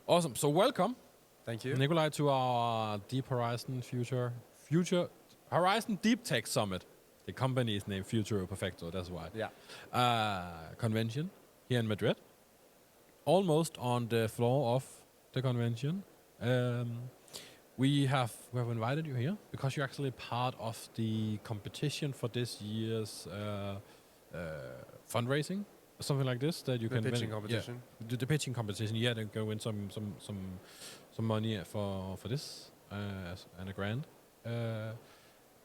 Awesome. So welcome, Thank you. Nikolai, to our Deep Horizon Future Horizon Deep Tech Summit. The company is named Futuro Perfecto. That's why. Yeah. Convention here in Madrid. Almost on the floor of the convention. We have invited you here because you're actually part of the competition for this year's fundraising, something like this that you The can pitching win. competition. Yeah, the pitching competition. Yeah, then go win some money for this and a grant.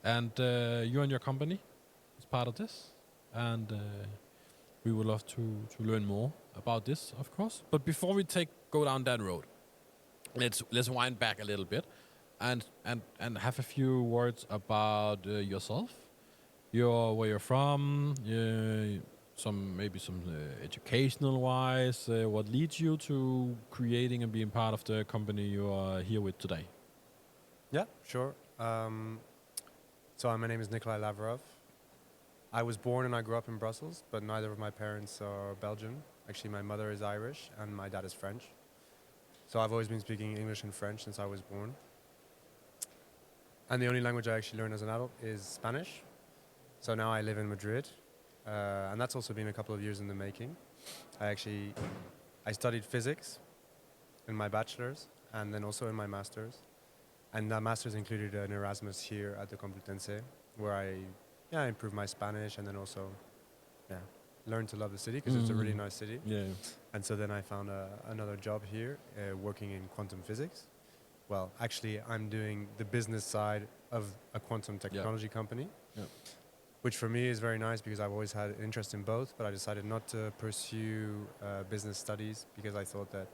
And you and your company is part of this, and we would love to learn more about this, of course. But before we go down that road, let's wind back a little bit, and have a few words about yourself, where you're from, some educational wise, what leads you to creating and being part of the company you are here with today. Yeah, sure. So my name is Nikolai Lavrov. I was born and I grew up in Brussels, but neither of my parents are Belgian. Actually, my mother is Irish and my dad is French. So I've always been speaking English and French since I was born. And the only language I actually learned as an adult is Spanish. So now I live in Madrid, and that's also been a couple of years in the making. I studied physics in my bachelor's and then also in my master's. And that master's included an Erasmus here at the Complutense, where I improved my Spanish and then also learned to love the city because it's a really nice city. Yeah. And so then I found another job here working in quantum physics. Well, actually, I'm doing the business side of a quantum technology company, which for me is very nice because I've always had an interest in both, but I decided not to pursue business studies because I thought that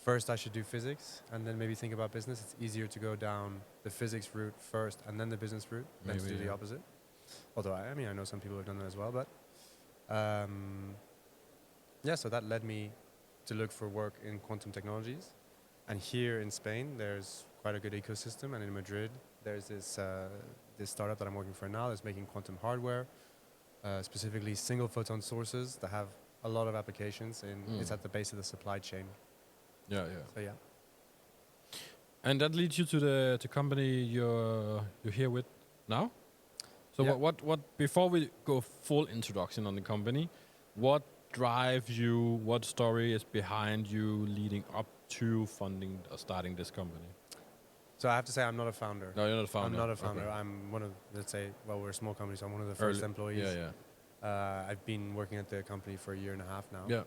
first I should do physics and then maybe think about business. It's easier to go down the physics route first and then the business route than to do the opposite. Although, I know some people have done that as well, but so that led me to look for work in quantum technologies. And here in Spain, there's quite a good ecosystem. And in Madrid, there's this startup that I'm working for now that's making quantum hardware, specifically single-photon sources that have a lot of applications. And it's at the base of the supply chain. Yeah. So yeah. And that leads you to the company you're here with now. So what before we go full introduction on the company, what drives you? What story is behind you leading up to funding or starting this company? So I have to say I'm not a founder. No, you're not a founder. I'm not a founder. Okay. I'm one of, we're a small company, so I'm one of the first employees. Yeah. I've been working at the company for a year and a half now. Yeah.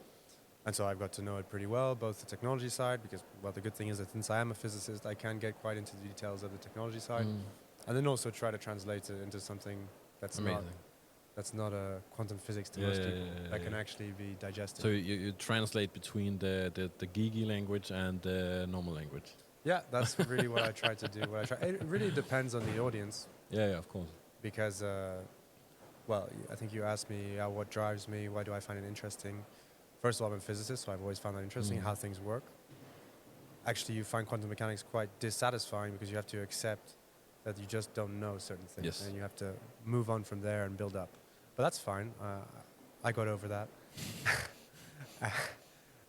And so I've got to know it pretty well, both the technology side, because, the good thing is that since I am a physicist, I can get quite into the details of the technology side, and then also try to translate it into something that's not a quantum physics to most people, that can actually be digested. So you translate between the geeky language and the normal language. Yeah, that's really what I try to do. It really depends on the audience. Yeah, of course. Because, I think you asked me what drives me, why do I find it interesting? First of all, I'm a physicist, so I've always found that interesting, how things work. Actually, you find quantum mechanics quite dissatisfying because you have to accept that you just don't know certain things. Yes. And you have to move on from there and build up. But that's fine. I got over that.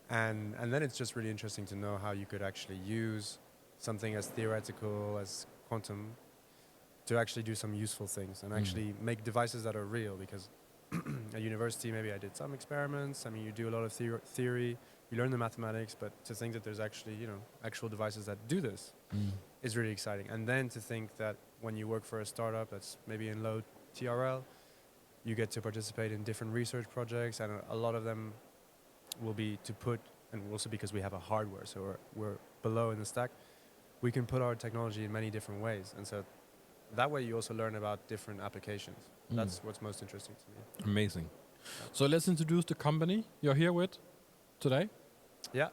And then it's just really interesting to know how you could actually use something as theoretical as quantum to actually do some useful things and actually make devices that are real, because at university, maybe I did some experiments. I mean, you do a lot of theory, you learn the mathematics, but to think that there's actually, actual devices that do this is really exciting. And then to think that when you work for a startup that's maybe in low TRL, you get to participate in different research projects, and a lot of them will be to put, and also because we have a hardware, so we're below in the stack, we can put our technology in many different ways. And so that way you also learn about different applications. That's what's most interesting to me. Amazing. So let's introduce the company you're here with today. Yeah.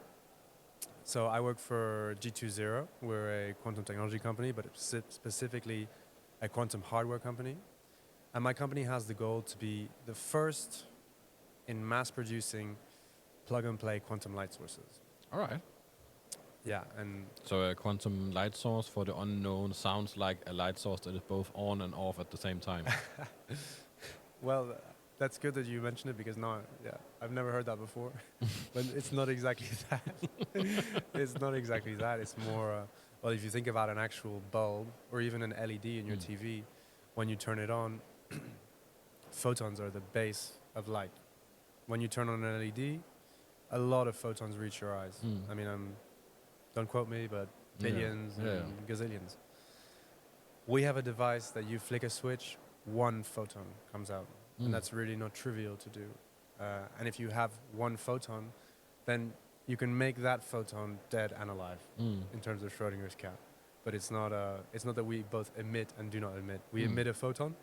So I work for G20. We're a quantum technology company, but specifically a quantum hardware company. And my company has the goal to be the first in mass producing plug-and-play quantum light sources. All right. Yeah, and so a quantum light source, for the unknown, sounds like a light source that is both on and off at the same time. Well, That's good that you mentioned it because now, yeah, I've never heard that before. But it's not exactly that. It's not exactly that. It's more, well, if you think about an actual bulb or even an LED in your TV, when you turn it on, photons are the base of light. When you turn on an LED, a lot of photons reach your eyes. I mean, don't quote me, but billions and gazillions. We have a device that you flick a switch, one photon comes out. And that's really not trivial to do. And if you have one photon, then you can make that photon dead and alive in terms of Schrodinger's cat. But it's not that we both emit and do not emit. We emit a photon,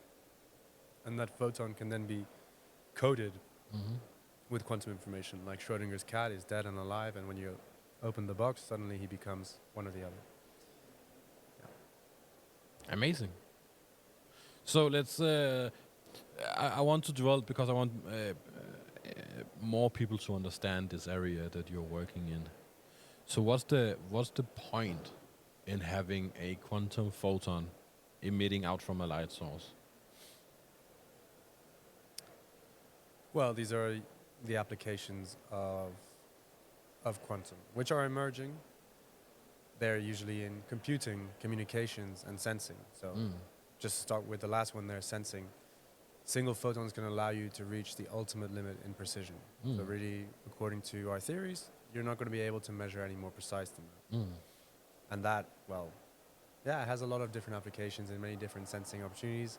and that photon can then be coded with quantum information. Like Schrodinger's cat is dead and alive, and when you open the box, suddenly he becomes one or the other. Yeah. Amazing. So let's. I want to dwell because I want more people to understand this area that you're working in. So what's the point in having a quantum photon emitting out from a light source? Well, these are the applications of quantum, which are emerging. They're usually in computing, communications, and sensing. So just start with the last one there, sensing. Single photons can allow you to reach the ultimate limit in precision. So really, according to our theories, you're not going to be able to measure any more precise than that. And that, well, yeah, it has a lot of different applications in many different sensing opportunities.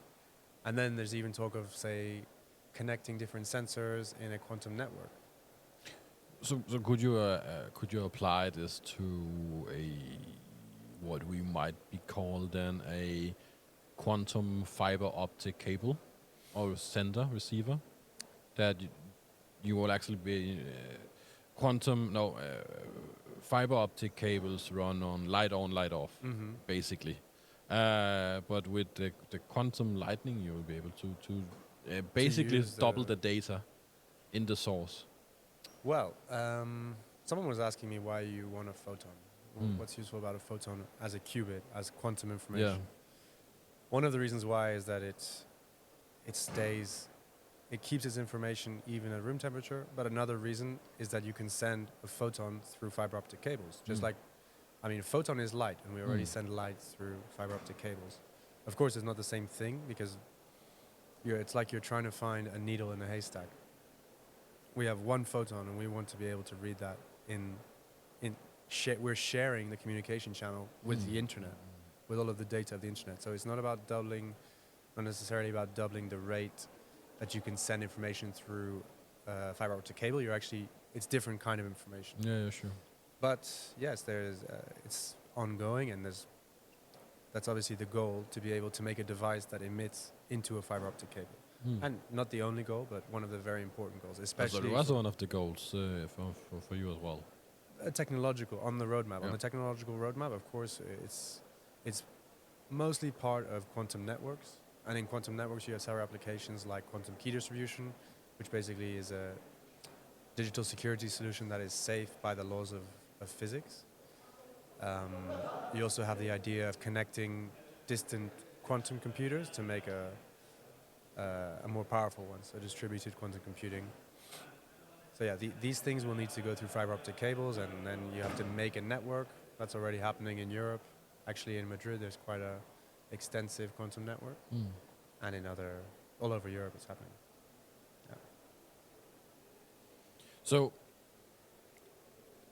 And then there's even talk of, say, connecting different sensors in a quantum network. So could you apply this to what we might be called then a quantum fiber optic cable? Or sender, receiver, that you will actually be fiber optic cables run on, light off, basically. But with the quantum lightning, you will be able to basically double the data in the source. Well, someone was asking me why you want a photon. What's useful about a photon as a qubit, as quantum information? Yeah. One of the reasons why is that it keeps its information even at room temperature, but another reason is that you can send a photon through fiber optic cables. Just like, I mean, a photon is light, and we already send light through fiber optic cables. Of course, it's not the same thing, because it's like you're trying to find a needle in a haystack. We have one photon, and we want to be able to read that we're sharing the communication channel with the internet, with all of the data of the internet. So it's not necessarily about doubling the rate that you can send information through fiber optic cable. It's different kind of information. Yeah, sure. But yes, it's ongoing, and that's obviously the goal, to be able to make a device that emits into a fiber optic cable. And not the only goal, but one of the very important goals, especially. It was one of the goals for you as well. Technological on the roadmap. Yeah. On the technological roadmap, of course, it's mostly part of quantum networks. And in quantum networks, you have several applications like quantum key distribution, which basically is a digital security solution that is safe by the laws of physics. You also have the idea of connecting distant quantum computers to make a more powerful one, so distributed quantum computing. So yeah, these things will need to go through fiber optic cables, and then you have to make a network. That's already happening in Europe. Actually, in Madrid, there's quite a extensive quantum network, and all over Europe it's happening. Yeah. So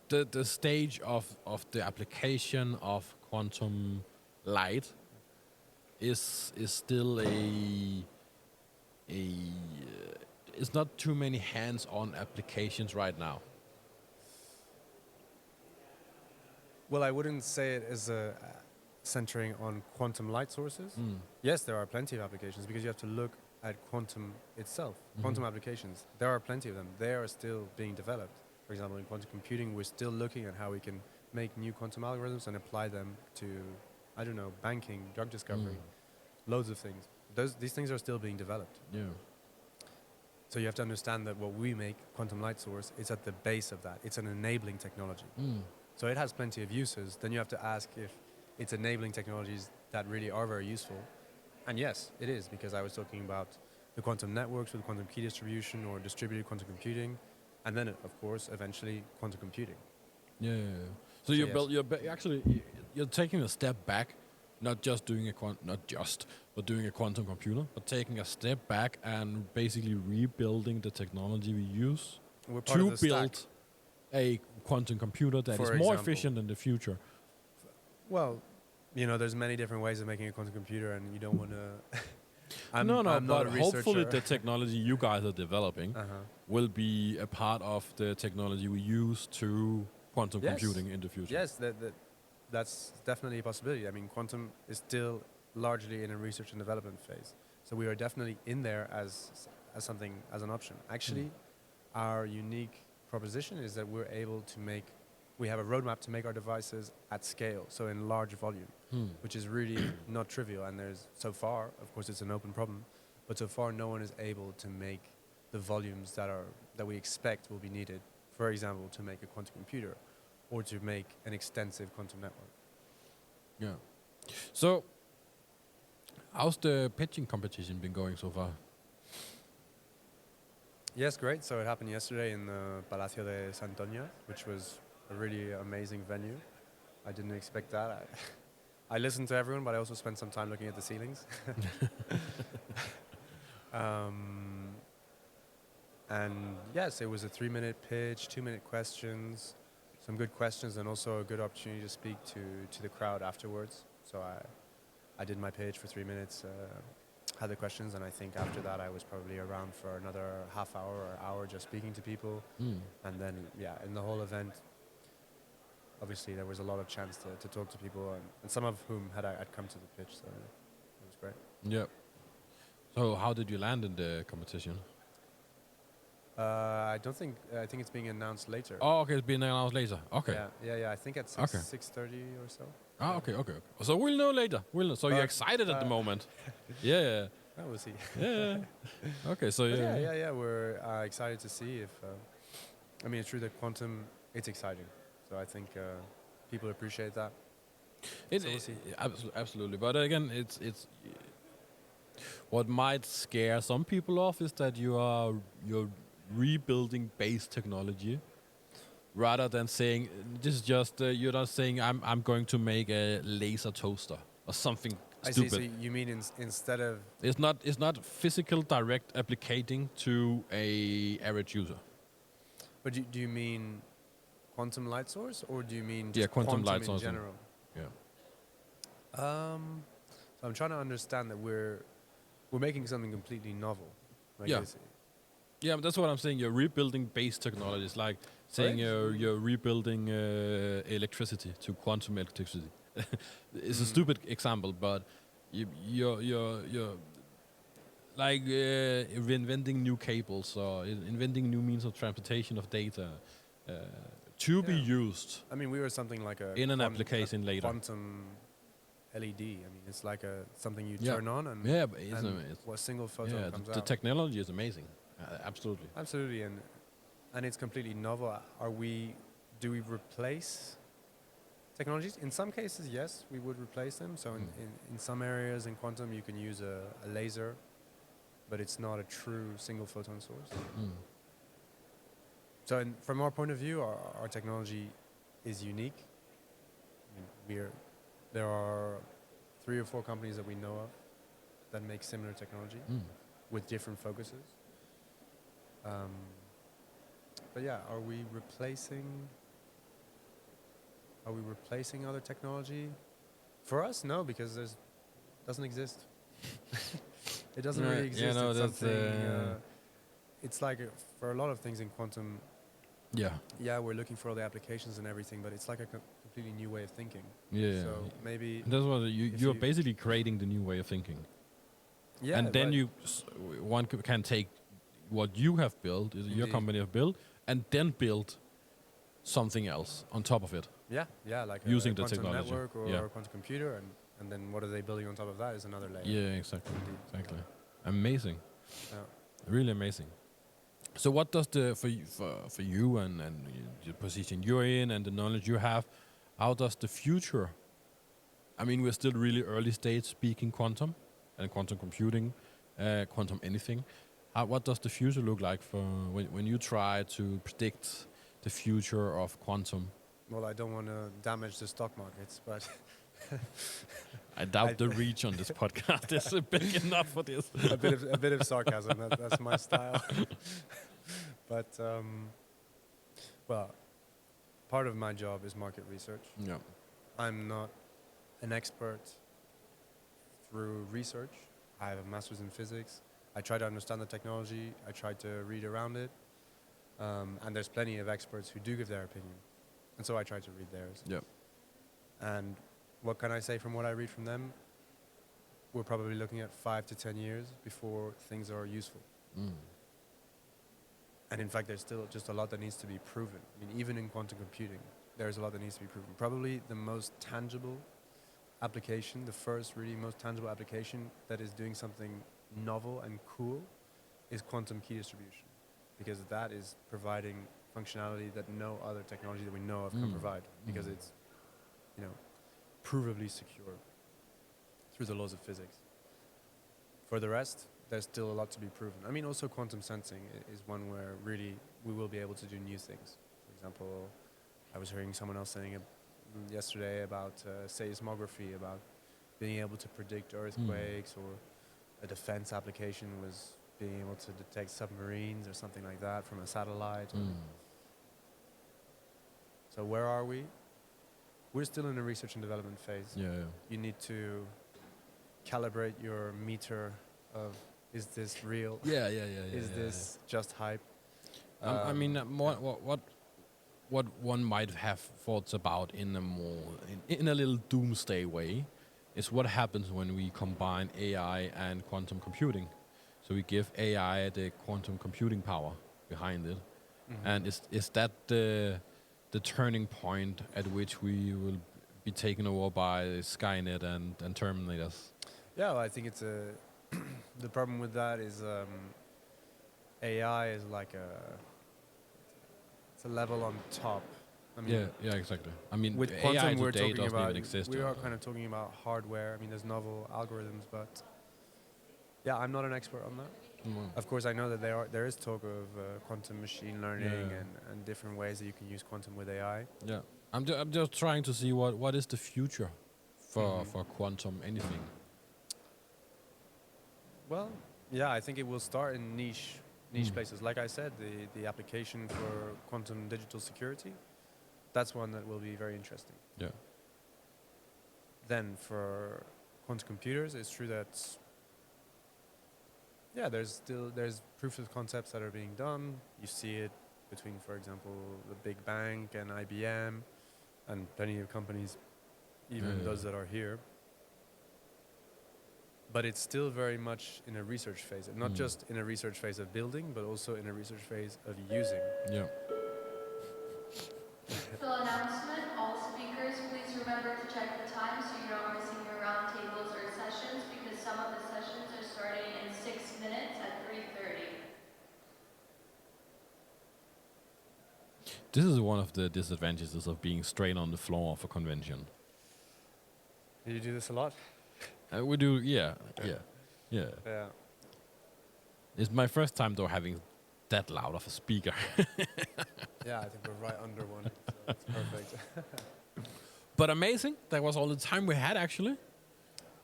the stage of the application of quantum light is still it's not too many hands-on applications right now. Well, I wouldn't say it as centering on quantum light sources. Yes, there are plenty of applications, because you have to look at quantum itself. Quantum applications, there are plenty of them. They are still being developed. For example, in quantum computing, we're still looking at how we can make new quantum algorithms and apply them to, I don't know, banking, drug discovery, loads of things. These things are still being developed. Yeah. So you have to understand that what we make, quantum light source, is at the base of that. It's an enabling technology. So it has plenty of uses. Then you have to ask if it's enabling technologies that really are very useful. And yes, it is, because I was talking about the quantum networks with quantum key distribution or distributed quantum computing, and then of course eventually quantum computing. Yeah. So So you yes. build. You're taking a step back, not just doing but doing a quantum computer, but taking a step back and basically rebuilding the technology we use We're part to of the build stack. a quantum computer that For is more example. efficient in the future. Well, there's many different ways of making a quantum computer, and you don't want to. I'm No, not but a hopefully researcher. the technology you guys are developing Uh-huh. will be a part of the technology we use to quantum Yes. computing in the future. Yes, that's definitely a possibility. I mean, quantum is still largely in a research and development phase, so we are definitely in there as something, as an option. Actually, our unique proposition is that we have a roadmap to make our devices at scale, so in large volume, which is really not trivial. And there's, so far, of course, it's an open problem, but so far no one is able to make the volumes that we expect will be needed, for example, to make a quantum computer or to make an extensive quantum network. Yeah. So, how's the pitching competition been going so far? Yes, great. So it happened yesterday in the Palacio de Santoña, which was a really amazing venue. I didn't expect that. I listened to everyone, but I also spent some time looking at the ceilings. And yes, it was a 3-minute pitch, 2-minute questions, some good questions, and also a good opportunity to speak to the crowd afterwards. So I did my pitch for 3 minutes, had the questions, and I think after that I was probably around for another half hour or hour just speaking to people. And then, in the whole event, obviously there was a lot of chance to talk to people, and some of whom had come to the pitch, so it was great. Yeah. So, how did you land in the competition? I think it's being announced later. Oh, okay, it's being announced later. Okay. Yeah. I think at 6:30 or so. Ah, okay. So we'll know later. So you're excited at the moment? Yeah. Well, we'll see. Yeah. Okay, so But yeah. yeah. We're excited to see if. It's true that quantum, it's exciting. So I think people appreciate that. So we'll see. Absolutely. But again, it's what might scare some people off is that you're rebuilding base technology rather than saying this is just you're not saying I'm going to make a laser toaster or something I stupid. see. So you mean instead of. It's not physical direct applicating to a average user. But do you mean quantum light source, or do you mean just quantum light in source. general? Yeah. So I'm trying to understand that we're making something completely novel. Like Yeah. Yeah, but that's what I'm saying. You're rebuilding base technologies, like saying you're rebuilding electricity to quantum electricity. It's a stupid example, but you're like inventing new cables or inventing new means of transportation of data to be used I mean, we were something like in an application later. Quantum LED. I mean, it's like something you Yeah. turn on and But it's a single photon comes the out. technology is amazing. Absolutely. Absolutely, and it's completely novel. Do we replace technologies? In some cases, yes, we would replace them. So in some areas in quantum, you can use a laser, but it's not a true single photon source. So from our point of view, our technology is unique. I mean, there are 3 or 4 companies that we know of that make similar technology with different focuses. But yeah, are we replacing other technology? For us, no, because it doesn't exist. It doesn't really exist. Yeah, no, it's that's something. It's like for a lot of things in quantum. Yeah, we're looking for all the applications and everything, but it's like a completely new way of thinking. Yeah. So maybe. And that's what you're basically creating the new way of thinking. Yeah. And then one can take what you have built, your company have built, and then build something else on top of it. Yeah, like using a the quantum technology. network or a quantum computer, and then what are they building on top of that is another layer. Yeah, exactly. Amazing. Yeah. Really amazing. So what does for you and the position you're in and the knowledge you have, how does the future? I mean, we're still really early stage speaking quantum and quantum computing. quantum anything. What does the future look like for when you try to predict the future of quantum? Well, I don't want to damage the stock markets, but I doubt the reach on this podcast is big enough for this. a bit of sarcasm. That's my style. But well, part of my job is market research. Yeah. I'm not an expert through research. I have a master's in physics. I try to understand the technology. I try to read around it. And there's plenty of experts who do give their opinion. And so I try to read theirs. Yeah. And what can I say from what I read from them? We're probably looking at 5 to 10 years before things are useful. Mm. And in fact, there's still just a lot that needs to be proven. I mean, even in quantum computing, there's a lot that needs to be proven. Probably the most tangible application, the first really most tangible application that is doing something novel and cool is quantum key distribution. Because that is providing functionality that no other technology that we know of can provide. Because it's, provably secure through the laws of physics. For the rest, there's still a lot to be proven. I mean, also quantum sensing is one where really we will be able to do new things. For example, I was hearing someone else saying yesterday about seismography, about being able to predict earthquakes, or a defense application was being able to detect submarines or something like that from a satellite. So where are we? We're still in a research and development phase. Yeah. You need to calibrate your meter of, is this real? Yeah. Is this just hype? I mean, what one might have thoughts about in a more in a little doomsday way is what happens when we combine AI and quantum computing. So we give AI the quantum computing power behind it, and is that the turning point at which we will be taken over by Skynet and Terminators? Yeah, well, I think it's the problem with that is AI is like it's a level on top. I mean, yeah, exactly. I mean, with AI quantum we're today talking doesn't about even exist. we are kind of talking about hardware. I mean, there's novel algorithms, but yeah, I'm not an expert on that. Of course, I know that there is talk of quantum machine learning and different ways that you can use quantum with AI. Yeah, I'm just trying to see what is the future for quantum anything. Well, yeah, I think it will start in niche places. Like I said, the application for quantum digital security, that's one that will be very interesting. Yeah. Then for quantum computers, it's true that there's proof of concepts that are being done. You see it between, for example, the big bank and IBM, and plenty of companies, even those that are here. But it's still very much in a research phase, and not just in a research phase of building, but also in a research phase of using. Yeah. So announcement, all speakers, please remember to check the time so you're not missing your roundtables or sessions, because some of the sessions are starting in 6 minutes at 3:30. This is one of the disadvantages of being straight on the floor of a convention. Do you do this a lot? We do, yeah. Yeah. It's my first time though having that loud of a speaker. Yeah, I think we're right under one, so it's perfect. But amazing. That was all the time we had, actually.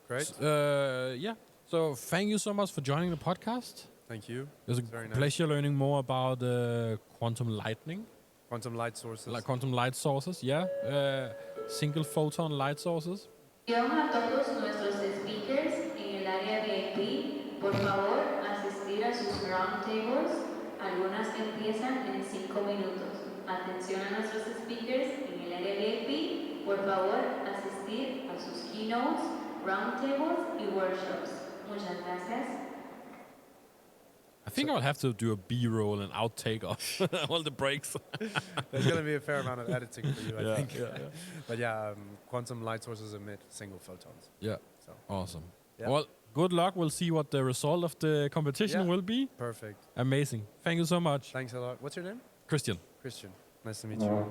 Great. Yeah. So thank you so much for joining the podcast. Thank you. It was a Very nice. pleasure learning more about quantum lightning. Quantum light sources. Like quantum light sources, yeah. Single-photon light sources. A todos nuestros speakers en el área VIP, por favor, asistir a sus roundtables. Algunas empiezan en 5 minutos. Atención a nuestros speakers en el área VIP, por favor, asistir a sus keynotes, roundtables y workshops. Muchas gracias. I think I'll have to do a B-roll and outtake of all the breaks. There's going to be a fair amount of editing for you, I think. Yeah. But yeah, quantum light sources emit single photons. Yeah. So Awesome. yeah. Well, good luck. We'll see what the result of the competition will be. Perfect. Amazing. Thank you so much. Thanks a lot. What's your name? Christian. Christian. Nice to meet you.